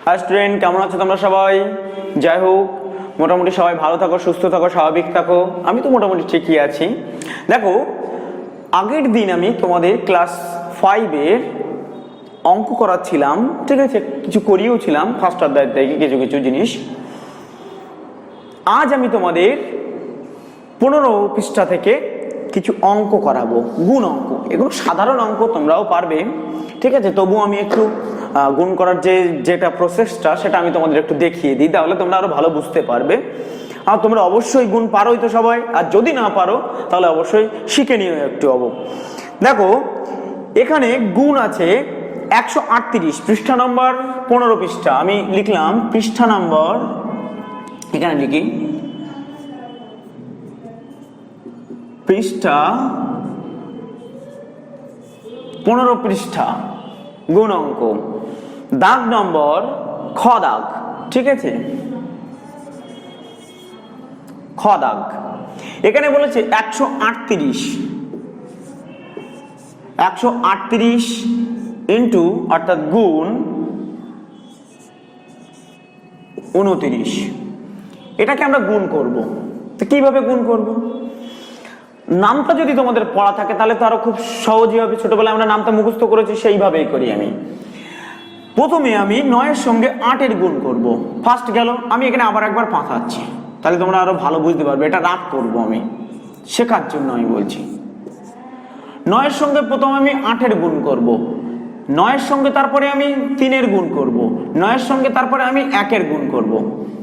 High student, কেমন আছো তোমরা সবাই? যাই হোক, মোটামুটি সবাই ভালো থাকো, সুস্থ থাকো, স্বাভাবিক থাকো। আমি তো মোটামুটি ঠিকই আছি। দেখো, আগের দিন আমি তোমাদের ক্লাস 5-এর অঙ্ক করাচ্ছিলাম, ঠিক আছে, কিছু করিয়েও ছিলাম ফার্স্ট অধ্যায় থেকে কিছু কিছু জিনিস। আজ আমি তোমাদের 15 পৃষ্ঠা থেকে কিছু অঙ্ক করাবো, গুণ অঙ্ক। এগুলো সাধারণ অঙ্ক, তোমরাও পারবে, ঠিক আছে। তবুও আমি একটু গুণ করার যেটা প্রসেসটা সেটা আমি তোমাদের একটু দেখিয়ে দিই, তাহলে তোমরা আরো ভালো বুঝতে পারবে। আর তোমরা অবশ্যই গুণ পারোই তো সবাই, আর যদি না পারো তাহলে অবশ্যই শিখে নিও একটু। দেখো, এখানে গুণ আছে 138, পৃষ্ঠা নম্বর 15 পৃষ্ঠা। আমি লিখলাম পৃষ্ঠা নম্বর, এখানে লিখি পৃষ্ঠা 15 পৃষ্ঠা, গুণ অঙ্ক, দাগ নম্বর খ দাগ, ঠিক আছে, খ দাগ। এখানে বলেছে 138 ইন্টু অর্থাৎ গুণ 29। এটাকে আমরা গুণ করব। তো কিভাবে গুণ করব? নামটা যদি তোমাদের পড়া থাকে তাহলে তো আরো খুব সহজই হবে। ছোটবেলায় আমরা নামটা মুখস্থ করেছি, সেইভাবেই করি আমি। প্রথমে আমি 9-এর সঙ্গে 8-এর গুণ করব। ফার্স্ট গেল, আমি এখানে আবার একবার পাঁচাচ্ছি, তাহলে তোমরা আরো ভালো বুঝতে পারবে। এটা রাগ করব, আমি শেখার জন্য আমি বলছি। 9-এর সঙ্গে প্রথমে আমি 8-এর গুণ করব, 9-এর সঙ্গে তারপরে আমি 3-এর গুণ করব, 9-এর সঙ্গে তারপরে আমি 1-এর গুণ করব।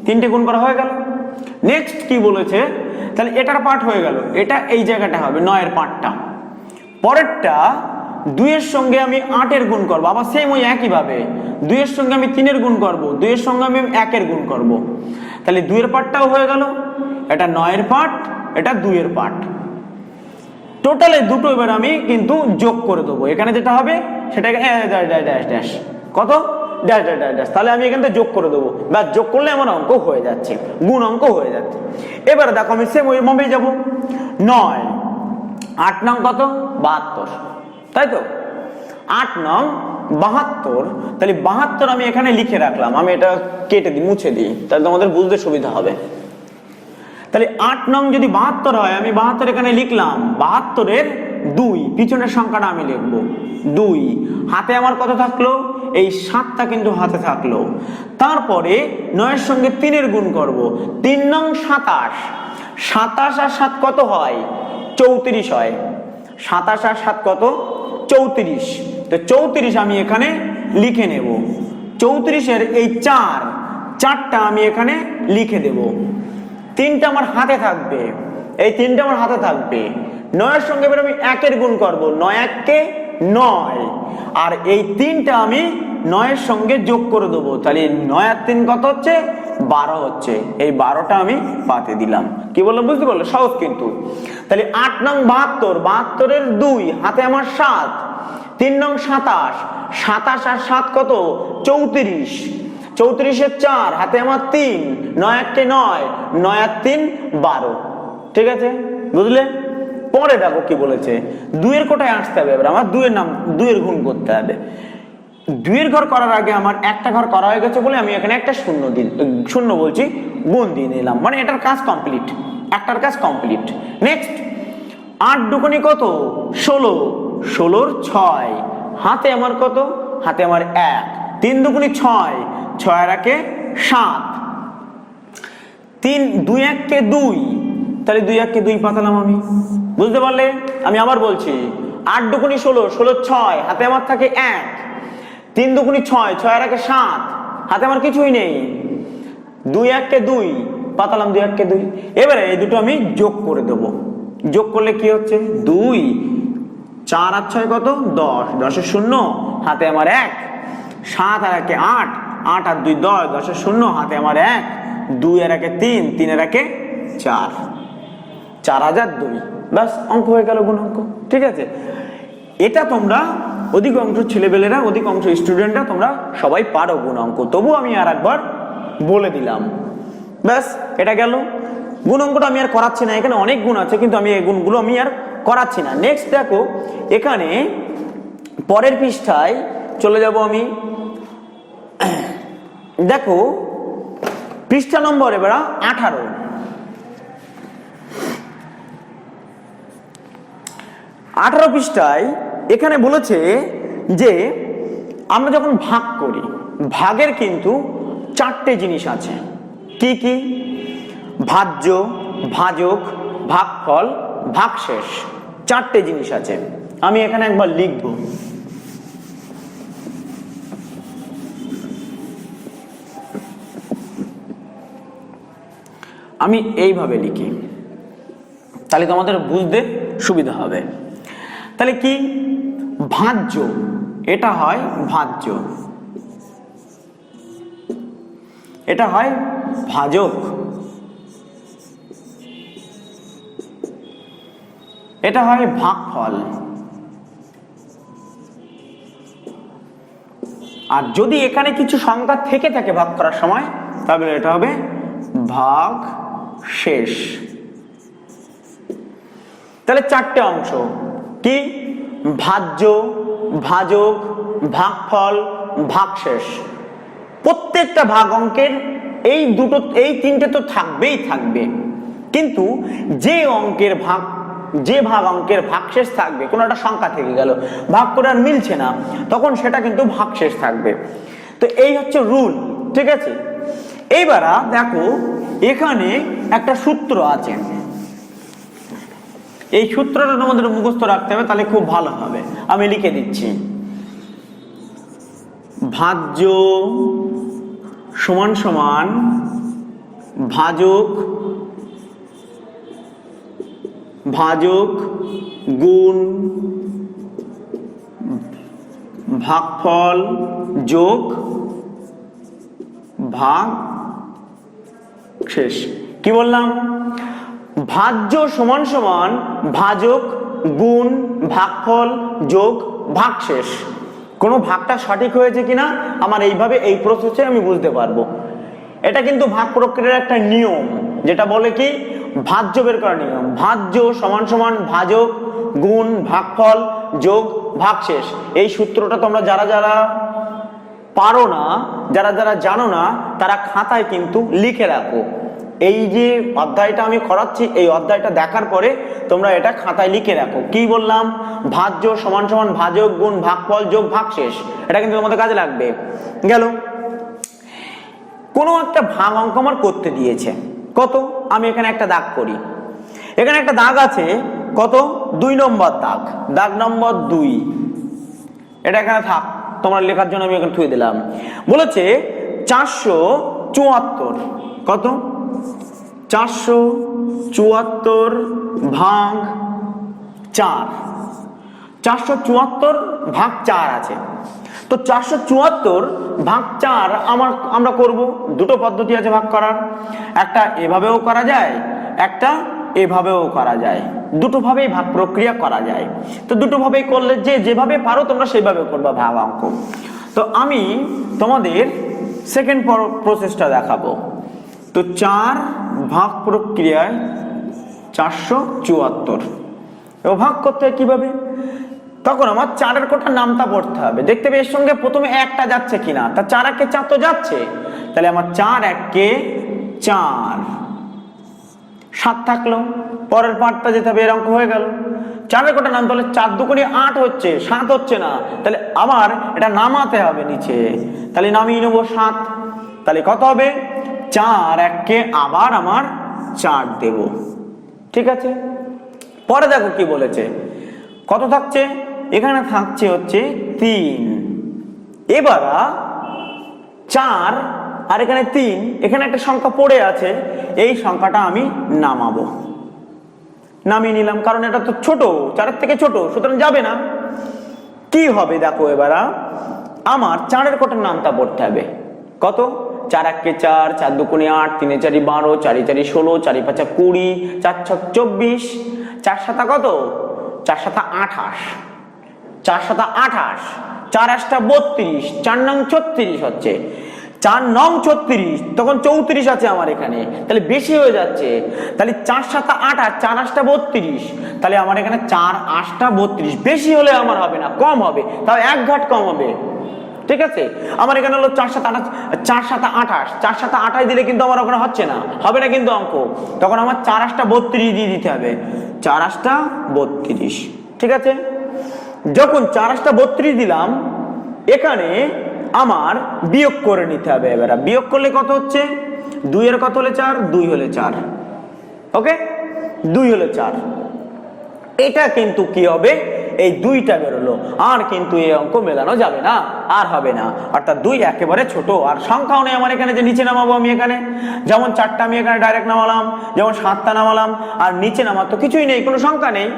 3টে গুণ করা হয়ে গেল। নেক্সট কি বলেছে, তাহলে এটার পার্ট হয়ে গেল, এটা এই জায়গাটা হবে 9-এর পার্টটা। পরেরটা 2-এর সঙ্গে আমি 8-এর গুণ করব, আবার সেম ওই একইভাবে 2-এর সঙ্গে আমি 3-এর গুণ করব, 2-এর সঙ্গে আমি 1-এর গুণ করব। তাহলে 2-এর পার্টটাও হয়ে গেল, এটা 9-এর পার্ট, এটা 2-এর পার্ট। টোটালে দুটো এবার আমি কিন্তু যোগ করে দেবো। এখানে যেটা হবে সেটাকে ড্যাশ ড্যাশ, কত ড্যাশ ড্যাশ ড্যাশ ড্যাশ, তাহলে আমি এখানে যোগ করে দেবো। ব্যাস, যোগ করলে আমার অঙ্ক হয়ে যাচ্ছে, গুণ অঙ্ক হয়ে যাচ্ছে। এবারে দেখো, আমি সেম ওই ভাবেই যাবো। 9, 8 নং কত? 72, তাই তো? 8 নং 72, তাহলে 72 আমি এখানে লিখে রাখলাম। আমি এটা কেটে দিই, মুছে দিই, তাহলে তোমাদের বুঝতে সুবিধা হবে। তাহলে 8 নং যদি 72 হয়, আমি 72 এখানে লিখলাম। 72-এর 2, পিছনের সংখ্যাটা আমি লিখবো 2। হাতে আমার কত থাকলো? এই 7টা কিন্তু হাতে থাকলো। তারপরে 9-এর সঙ্গে 3-এর গুণ করব। 3 নং 27, 27 আর 7 কত হয়? 34 হয়। 27 আর 7 কত? 34। তো 34 আমি এখানে লিখে নেব। 34-এর এই 4টা আমি এখানে লিখে দেব। 3টা আমার হাতে থাকবে, এই 3টা আমার হাতে থাকবে। 9-এর সঙ্গে এবার আমি 1-এর গুণ করব, 9 1-কে 9, আর এই 3টা আমি 9-এর সঙ্গে যোগ করে দেবো। তাহলে 9 আর 3 কত হচ্ছে? 12 হচ্ছে। এই 12টা আমি পাতে দিলাম। কি বললাম বুঝতে পারলো? সহজ কিন্তু। তাহলে 8 নং 72, 72-এর 2, হাতে আমার 7। 3 নং 27, 27 আর 7 কত? 34। 34-এর 4, হাতে আমার 3, 9 1-কে 9, 9 আর 3 12, ঠিক আছে, বুঝলে? পরে দেখো কি বলেছে, 2-এর কোটায় আসতে হবে। এবার আমার 2-এর নাম, 2-এর গুণ করতে হবে। 2-এর ঘর করার আগে আমার একটা ঘর করা হয়ে গেছে বলে আমি এখানে একটা শূন্য বলছি, গুণ দিয়ে নিলাম। মানে এটার কাজ কমপ্লিট, একটার কাজ কমপ্লিট। নেক্সট, 8 দুগুণে কত? 16, 16-র 6, হাতে আমার কত? হাতে আমার 1। 3 দুগুণে 6, 6 আর 1-কে 7। 2 1-কে 2, তাহলে 2 1-কে 2 পাতালাম আমি, বুঝতে পারলে? আমি আবার বলছি, 8 দুগুণে 16, 16-র 6, হাতে আমার থাকে 1। 3 দুগুণে 6, 6 আর 1-কে 7, হাতে আমার কিছুই নেই। 2 1-কে 2 পাতালাম, 2 1-কে 2। এবারে এই দুটো আমি যোগ করে দেবো। যোগ করলে কি হচ্ছে? 2, 4 আর 6 কত? 10, 10-এর 0, হাতে আমার 1। 7 আর 1-কে 8, 8 আর 2 10, 10-এর 0, হাতে আমার 1। 2 আর 1-কে 3, 3 আর 1-কে 4, 4002। ব্যাস, অঙ্ক হয়ে গেল, গুণ অঙ্ক, ঠিক আছে। এটা তোমরা অধিকাংশ ছেলেবেলেরা, অধিকাংশ স্টুডেন্টরা তোমরা সবাই পারো গুণ অঙ্ক, তবু আমি আর একবার বলে দিলাম। ব্যাস, এটা গেল। গুণ অঙ্কটা আমি আর করাচ্ছি না, এখানে অনেক গুণ আছে কিন্তু আমি এই গুণগুলো আমি আর করাচ্ছি না। নেক্সট দেখো, এখানে পরের পৃষ্ঠায় চলে যাব আমি। দেখো পৃষ্ঠা নম্বর এবার 18। পৃষ্ঠায় এখানে বলেছে যে আমরা যখন ভাগ করি, ভাগের কিন্তু 4টে জিনিস আছে। কি কি? ভাজ্য, ভাজক, ভাগফল, ভাগশেষ, 4টে জিনিস আছে। আমি এখানে একবার লিখব। আমি এইভাবে লিখি, তাহলে তোমাদের বুঝতে সুবিধা হবে। তাহলে কি? ভাজ্য, এটা হয় ভাজ্য, এটা হয় ভাজক, এটা হয় ভাগফল, আর যদি এখানে কিছু সংখ্যা থেকে থাকে ভাগ করার সময়, তাহলে এটা হবে ভাগ শেষ। তাহলে 4টে অংশ কি? ভাজ্য, ভাজক, ভাগফল, ভাগশেষ। প্রত্যেকটা ভাগ অঙ্কের এই 3টে তো থাকবেই থাকবে, কিন্তু যে ভাগ অঙ্কের ভাগশেষ থাকবে, কোনো একটা সংখ্যা থেকে গেল, ভাগ করে আর মিলছে না, তখন সেটা কিন্তু ভাগশেষ থাকবে। তো এই হচ্ছে রুল, ঠিক আছে? এইবার দেখো এখানে একটা সূত্র আছে, এই সূত্রটা তোমাদের মুখস্থ রাখতে হবে, তাহলে খুব ভালো হবে। আমি লিখে দিচ্ছি, ভাজ্য সমান সমান ভাজক, ভাজক গুণ ভাগফল যোগ ভাগ শেষ। কি বললাম? ভাজ্য সমান সমান ভাজক গুণ ভাগফল যোগ ভাগশেষ। কোনো ভাগটা সঠিক হয়েছে কিনা আমার এইভাবে এই প্রসেসে আমি বুঝতে পারবো। এটা কিন্তু ভাগ প্রক্রিয়ার একটা নিয়ম, যেটা বলে কি ভাজ্য বের করার নিয়ম। ভাজ্য সমান সমান ভাজক গুণ ভাগফল যোগ ভাগশেষ। এই সূত্রটা তোমরা যারা যারা পারো না, যারা যারা জানো না, তারা খাতায় কিন্তু লিখে রাখো। এই যে অধ্যায়টা আমি করাচ্ছি, এই অধ্যায়টা দেখার পরে তোমরা এটা খাতায় লিখে রাখো। কি বললাম? ভাজ্য সমান সমান ভাজক গুণ ভাগফল যোগ ভাগশেষ। এটা কিন্তু তোমাদের কাজে লাগবে। গেল, কোনো একটা ভাগ অঙ্ক আমার করতে দিয়েছে, কত? আমি এখানে একটা দাগ করি, এখানে একটা দাগ আছে, কত? 2 নম্বর দাগ, দাগ নম্বর 2। এটা এখানে থাক, তোমরা লেখার জন্য আমি এখানে থুয়ে দিলাম। বলেছে 474, কত? 474 ভাগ 4, 474 ভাগ 4 আছে। তো 474 ভাগ 4 আমরা করব। দুটো পদ্ধতি আছে ভাগ করার, একটা এভাবেও করা যায়, একটা এভাবেও করা যায়। দুটো ভাবেই ভাগ প্রক্রিয়া করা যায়। তো দুটো ভাবেই করলে যেভাবে পারো তোমরা সেইভাবে করবা ভাগ অঙ্ক। তো আমি তোমাদের সেকেন্ড প্রসেসটা দেখাবো। তো 4 ভাগ প্রক্রিয়ায় 474 ভাগ করতে হয় কিভাবে? তখন আমার 4-এর কোটার নামটা পড়তে হবে। দেখতে হবে এর সঙ্গে প্রথমে একটা যাচ্ছে কিনা। তা 4 একে 4 তো যাচ্ছে, তাহলে আমার 4 একে 4, 7 থাকলো। পরের পার্টটা যেতে হবে, এর অঙ্ক হয়ে গেল। 4-এর কোটার নাম, তাহলে 4 দুগুণে 8 হচ্ছে, 7 হচ্ছে না, তাহলে আমার এটা নামাতে হবে নিচে। তাহলে নামিয়ে নেবো 7। তাহলে কত হবে? 4 একে আবার আমার 4 দেব, ঠিক আছে? পরে দেখো কি বলেছে, কত থাকছে? এখানে থাকছে হচ্ছে 3। এবার 4 আর এখানে 3, এখানে একটা সংখ্যা পড়ে আছে, এই সংখ্যাটা আমি নামাবো। নামিয়ে নিলাম, কারণ এটা তো ছোট, 4-এর থেকে ছোট, সুতরাং যাবে না। কি হবে দেখো, এবার আমার 4-এর কোটার নামটা পড়তে হবে। কত? 4 একে 4, 4 দুগুণে 8, 3 এ 4 12, 4 এ 4 16, 4 এ 5 20, 4 6 24, 4 7 কত? 4 7 28, 4 7 28, 4 8 32, 4 নং 36 হচ্ছে। 4 নং 36, তখন 34 আছে আমার এখানে, তাহলে বেশি হয়ে যাচ্ছে। তাহলে 4 7 28, 4 8 32, তাহলে আমার এখানে 4 8 32। বেশি হলে আমার হবে না, কম হবে, তাও 1 ঘাট কম হবে। ঠিক আছে, আমার এখানে হলো 4 7 28, 4 7 28, 4 7 28 দিলে কিন্তু আমার ওখানে হচ্ছে না, হবে না কিন্তু অঙ্ক, তখন আমার 4 8 32 দিয়ে দিতে হবে, 4 8 32। ঠিক আছে, যখন 4 8 32 দিলাম, এখানে আমার বিয়োগ করে নিতে হবে। এবার বিয়োগ করলে কত হচ্ছে, 2 এর কত হলে 4, 2 হলে 4, ওকে, 2 হলে 4। এটা কিন্তু কি হবে, এই 2টা বেরোলো, আর কিন্তু এই অঙ্ক মেলানো যাবে না, আর হবে না, অর্থাৎ 2 একেবারে ছোট, আর সংখ্যাও নেই আমার এখানে যে নিচে নামাবো আমি এখানে, যেমন 4টা আমি এখানে ডাইরেক্ট নামালাম, যেমন 7টা নামালাম, আর নিচে নামার তো কিছুই নেই, কোনো সংখ্যা নেই,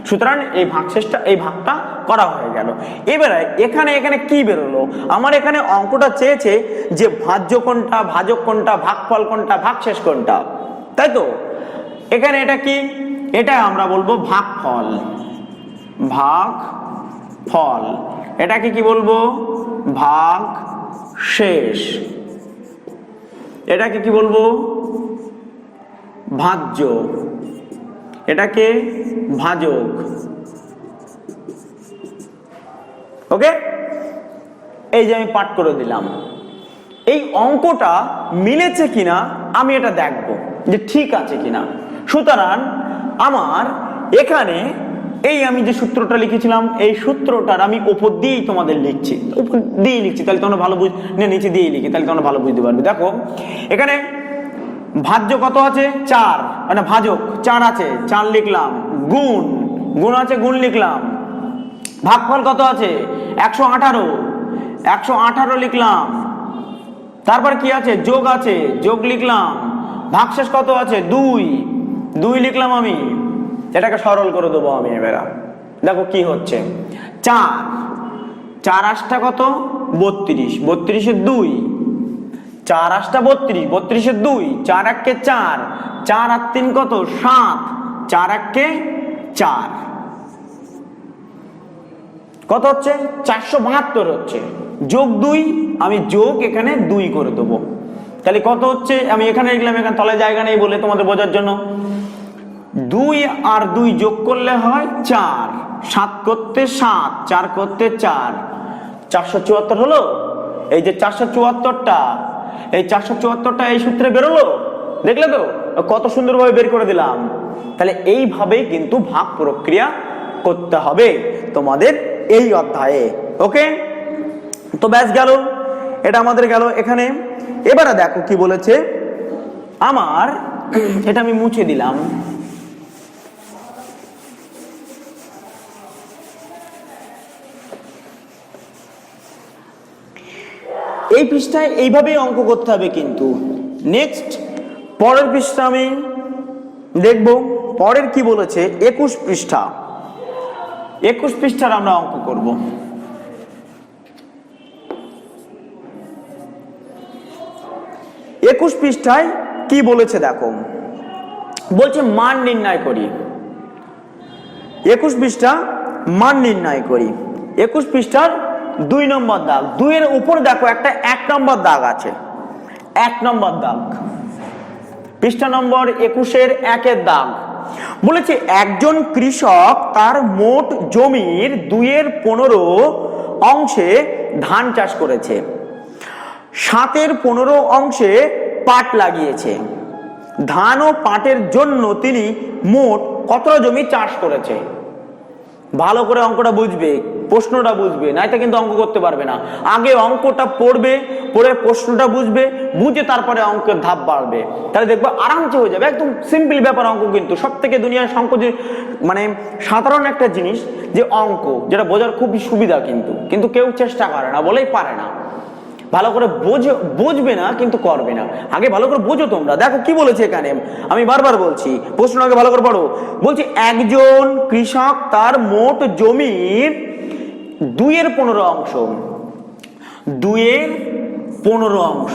সুতরাং এই ভাগশেষটা, এই ভাগটা করা হয়ে গেল। এবারে এখানে এখানে কি বেরোলো, আমার এখানে অঙ্কটা চেয়েছে যে ভাজ্য কোনটা, ভাজক কোনটা, ভাগফল কোনটা, ভাগশেষ কোনটা, তাই তো। এখানে এটা কি, এটা আমরা বলবো ভাগফল, ভাগফল, এটাকে কি বলবো, ভাগ শেষ, এটাকে কি বলবো, ভাজ্য, এটাকে ভাজক, ওকে। এই যে আমি পাঠ করে দিলাম, এই অঙ্কটা মিলেছে কিনা আমি এটা দেখবো যে ঠিক আছে কিনা। সুতরাং আমার এখানে এই আমি যে সূত্রটা লিখেছিলাম, এই সূত্রটার আমি উপর দিয়েই তোমাদের লিখছি, উপর দিয়েই লিখছি, তাহলে তোমরা ভালো নিচে দিয়েই লিখি, তাহলে তোমরা ভালো বুঝতে পারবে। দেখো এখানে ভাজ্য কত আছে, 4, মানে ভাজক 4 আছে, 4 লিখলাম, গুণ, গুণ আছে, গুণ লিখলাম, ভাগফল কত আছে, 118, 118 লিখলাম, তারপর কি আছে, যোগ আছে, যোগ লিখলাম, ভাগশেষ কত আছে, 2 লিখলাম আমি, এটাকে সরল করে দেবো আমি। এবার দেখো কি হচ্ছে, 4 4 8 কত, 32, 32 এর 2, 4 8 32, 32 এর 2, 4 1 কে 4, 4 আর 3 কত, 7, 4 1 কে 4, কত হচ্ছে, 472 হচ্ছে, যোগ 2, আমি যোগ এখানে 2 করে দেবো, তাহলে কত হচ্ছে, আমি এখানে লিখলাম, এখানে তলায় জায়গা নেই বলে তোমাদের বোঝার জন্য, 2 আর 2 যোগ করলে হয় 4, 7 করতে 7, 4 করতে 4, 474 হলো। এই যে 474টা, এই 474টা এই সূত্রে বেরোলো, দেখলে তো কত সুন্দরভাবে বের করে দিলাম। তাহলে এইভাবেই কিন্তু ভাগ প্রক্রিয়া করতে হবে তোমাদের এই অধ্যায়ে, ওকে। তো ব্যাস গেল, এটা আমাদের গেল এখানে। এবারে দেখো কি বলেছে আমার, এটা আমি মুছে দিলাম, এই পৃষ্ঠায় এইভাবেই অঙ্ক করতে হবে কিন্তু। নেক্সট পরের পৃষ্ঠা আমি দেখব, পরের কি বলেছে, 21 পৃষ্ঠা, 21 পৃষ্ঠার আমরা অঙ্ক করব। 21 পৃষ্ঠায় কি বলেছে দেখো, বলছে মান নির্ণয় করি। 21 পৃষ্ঠা মান নির্ণয় করি, 21 পৃষ্ঠার 2 নম্বর দাগ, 2 এর উপর দেখো একটা 1 নম্বর দাগ আছে, 1 নম্বর দাগ, পৃষ্ঠা নম্বর 21 এর 1 এর দাগ। বলেছে একজন কৃষক তার মোট জমির 2 এর 15 অংশে ধান চাষ করেছে, 7 এর 15 অংশে পাট লাগিয়েছে। ধান ও পাটের জন্য তিনি মোট কতটা জমি চাষ করেছে। ভালো করে অঙ্কটা বুঝবে, প্রশ্নটা বুঝবে, নাইতো কিন্তু অঙ্ক করতে পারবে না। আগে অঙ্কটা পড়বে, পড়ে প্রশ্নটা বুঝবে, বুঝে তারপরে অঙ্কের ধাপ বাড়বে, তাহলে দেখবো আরামসে হয়ে যাবে। একদম সিম্পল ব্যাপার অঙ্ক, কিন্তু সব থেকে দুনিয়ার সংকোচ মানে সাধারণ একটা জিনিস যে অঙ্ক, যেটা বোঝার খুবই সুবিধা, কিন্তু কেউ চেষ্টা করে না বলেই পারে না। ভালো করে বুঝবে না কিন্তু করবে না। আগে ভালো করে বোঝো তোমরা। দেখো কি বলেছে এখানে, আমি বারবার বলছি, প্রশ্ন আগে ভালো করে পড়ো। বলছি একজন কৃষক তার মোট জমির 2 এর 15 অংশ, 2 এর 15 অংশ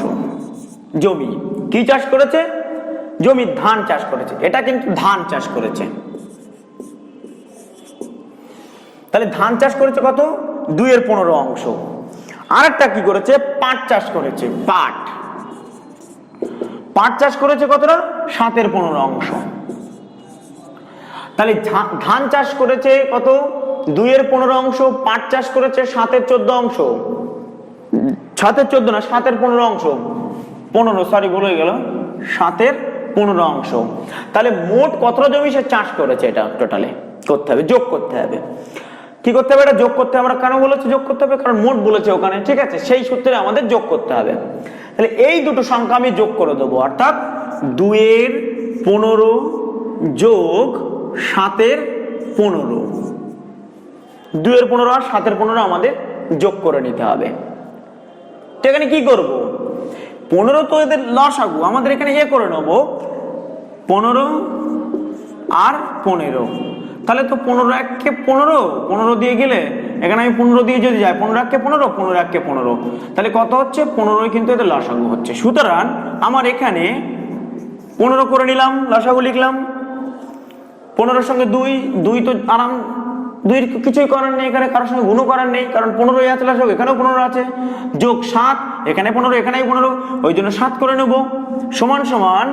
জমি কি চাষ করেছে, জমি ধান চাষ করেছে। এটা কিন্তু ধান চাষ করেছে, তাহলে ধান চাষ করেছে কত, 2 এর 15 অংশ। আরেকটা কি করেছে, পাট চাষ করেছে, পাট চাষ করেছে কতটা, 7 এর 15 অংশ। তাহলে ধান চাষ করেছে কত, 2 এর 15 অংশ, পাট চাষ করেছে 7 এর 14 অংশ। 7-এর 14 না, 7-এর 15 অংশ, 15, সরি ভুল হয়ে গেল, 7-এর 15 অংশ। তাহলে মোট কতটা জমি সে চাষ করেছে এটা টোটালে করতে হবে, যোগ করতে হবে। কি করতে হবে? এটা যোগ করতে হবে। আমরা কেন বলেছি যোগ করতে হবে? কারণ মোট বলেছে ওখানে, ঠিক আছে, সেই সূত্রে আমাদের যোগ করতে হবে। তাহলে এই দুটো সংখ্যা আমি যোগ করে দেবো, অর্থাৎ 2-এর 15 যোগ 7-এর 15, 2-এর 15 আর 7-এর 15 আমাদের যোগ করে নিতে হবে। এখানে কি করব? 15 তো এদের লসাগু, আমাদের এখানে করে নেব 15 আর 15। তাহলে তো 15 15 দিয়ে গেলে এখানে আমি 15 দিয়ে যদি যাই, 15 15 15 15, তাহলে কত হচ্ছে? 15 কিন্তু এদের লসাগু হচ্ছে। সুতরাং আমার এখানে 15 করে নিলাম, লসাগু লিখলাম। 15-এর সঙ্গে 2 তো আরাম, 2 কিছুই করার নেই, এখানে কারোর সঙ্গে গুণও করার নেই, কারণ 15 আছে লসাগু, এখানেও 15 আছে, যোগ 7, এখানে 15 এখানেই 15, ওই জন্য 7 করে নেব। সমান সমান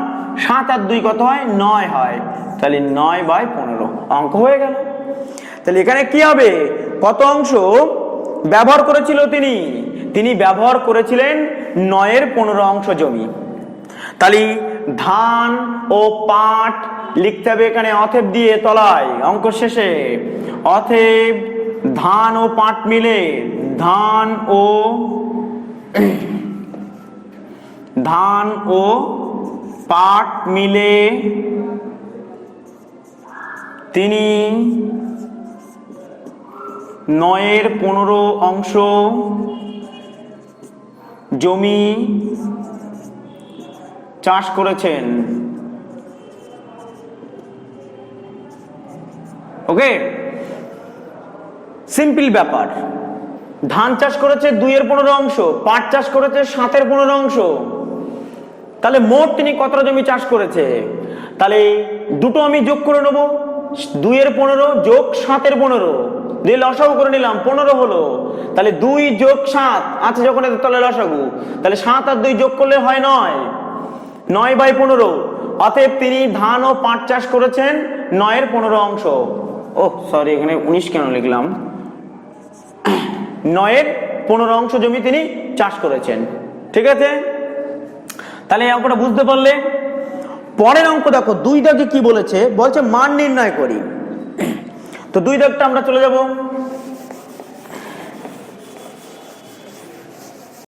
7 আর 2 কত হয়? 9 হয়। তাহলে 9/15 অঙ্ক হয়ে গেল। তাহলে এখানে কি হবে? কত অংশ ব্যবহার করেছিল তিনি ব্যবহার করেছিলেন 9-এর 15 অংশ জমি। তাহলে ধান ও পাট লিখতে হবে এখানে অথেব দিয়ে তলায়, অঙ্ক শেষে অথেব ধান ও পাট মিলে, ধান ও পাট মিলে তিনি 9-এর 15 অংশ জমি চাষ করেছেন। ওকে, সিম্পল ব্যাপার। ধান চাষ করেছে 2-এর 15 অংশ, পাট চাষ করেছে 7-এর 15 অংশ। তাহলে মোট তিনি কতটা জমি চাষ করেছে? তাহলে দুটো আমি যোগ করে নেব, 2-এর 15 যোগ 7-এর 15 দিয়ে লসাগু করে নিলাম, 15 হলো। তাহলে 2 যোগ 7 আছে যখন এদের তলে লসাগু, তাহলে 7 আর 2 যোগ করলে হয় 9, 9/15। অতএব তিনি ধান ও পাট চাষ করেছেন 9-এর 15 অংশ। ও সরি, এখানে 19 কেন লিখলাম? 9-এর 15 অংশ জমি তিনি চাষ করেছেন, ঠিক আছে। তাহলে এই অঙ্কটা বুঝতে পারলে। পরের অঙ্ক দেখো, 2 দাগে কি বলেছে? বলছে মান নির্ণয় করি। তো 2 দাগটা আমরা চলে যাব।